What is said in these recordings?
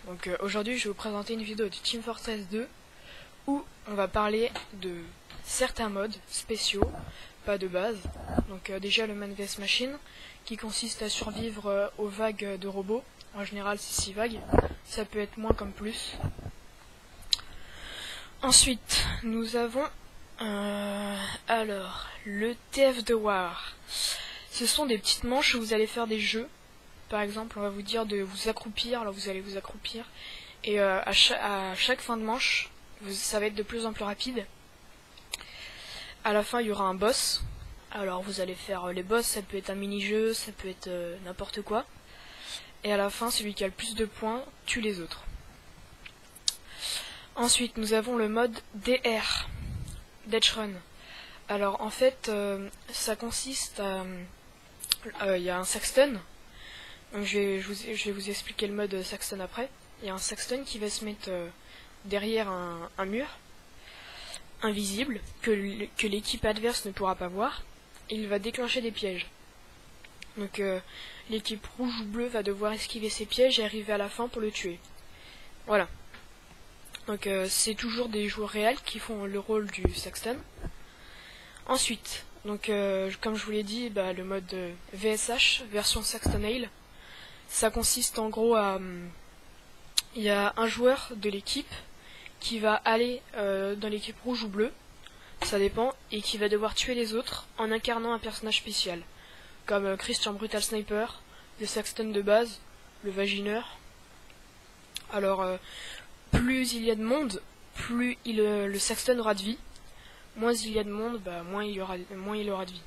Donc aujourd'hui je vais vous présenter une vidéo de Team Fortress 2 où on va parler de certains modes spéciaux, pas de base. Donc déjà le Man vs Machine qui consiste à survivre aux vagues de robots. En général c'est 6 vagues, ça peut être moins comme plus. Ensuite nous avons alors le TF de War. Ce sont des petites manches où vous allez faire des jeux. Par exemple, on va vous dire de vous accroupir, alors vous allez vous accroupir, et à chaque fin de manche, ça va être de plus en plus rapide. À la fin, il y aura un boss. Alors vous allez faire les boss, ça peut être un mini-jeu, ça peut être n'importe quoi. Et à la fin, celui qui a le plus de points tue les autres. Ensuite, nous avons le mode DR, Death Run. Alors en fait, ça consiste à... il y a un Saxton. Donc je vais vous expliquer le mode Saxton après. Il y a un Saxton qui va se mettre derrière un mur invisible que l'équipe adverse ne pourra pas voir. Et il va déclencher des pièges. Donc l'équipe rouge ou bleue va devoir esquiver ces pièges et arriver à la fin pour le tuer. Voilà. Donc c'est toujours des joueurs réels qui font le rôle du Saxton. Ensuite, donc comme je vous l'ai dit, le mode VSH, version Saxton Ale. Ça consiste en gros à... il y a un joueur de l'équipe qui va aller dans l'équipe rouge ou bleue, ça dépend, et qui va devoir tuer les autres en incarnant un personnage spécial, comme Christian Brutal Sniper, le Saxton de base, le Vagineur. Alors, plus il y a de monde, plus le Saxton aura de vie, moins il y a de monde, moins il aura de vie.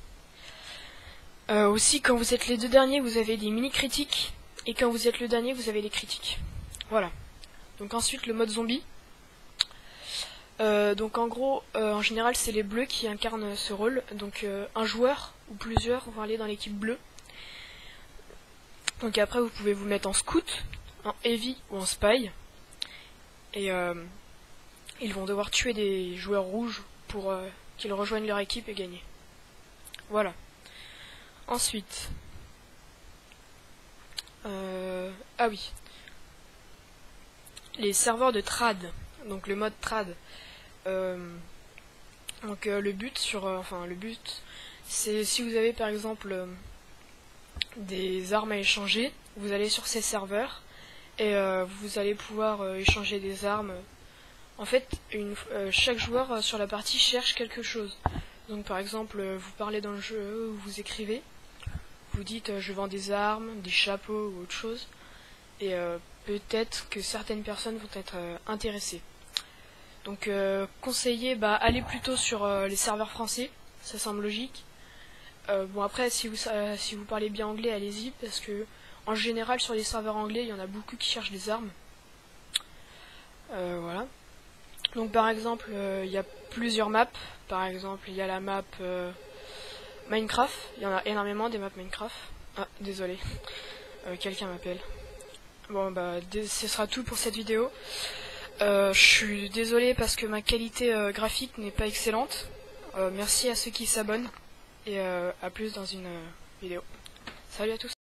Aussi, quand vous êtes les deux derniers, vous avez des mini-critiques. Et quand vous êtes le dernier, vous avez les critiques. Voilà. Donc ensuite, le mode zombie. Donc en gros, en général, c'est les bleus qui incarnent ce rôle. Donc un joueur ou plusieurs vont aller dans l'équipe bleue. Donc après, vous pouvez vous mettre en scout, en heavy ou en spy. Et ils vont devoir tuer des joueurs rouges pour qu'ils rejoignent leur équipe et gagner. Voilà. Ensuite... ah oui, les serveurs de trad, donc le mode trad. Donc le but c'est si vous avez par exemple des armes à échanger, vous allez sur ces serveurs et vous allez pouvoir échanger des armes. En fait, chaque joueur sur la partie cherche quelque chose. Donc par exemple, vous parlez dans le jeu, vous écrivez. Vous dites je vends des armes, des chapeaux ou autre chose, et peut-être que certaines personnes vont être intéressées. Donc conseillez, allez plutôt sur les serveurs français, ça semble logique. Bon après si vous parlez bien anglais, allez-y, parce que en général sur les serveurs anglais il y en a beaucoup qui cherchent des armes. Voilà. Donc par exemple il y a plusieurs maps, par exemple il y a la map Minecraft, il y en a énormément des maps Minecraft. Ah, désolé, quelqu'un m'appelle. Bon, ce sera tout pour cette vidéo. Je suis désolé parce que ma qualité graphique n'est pas excellente. Merci à ceux qui s'abonnent et à plus dans une vidéo. Salut à tous.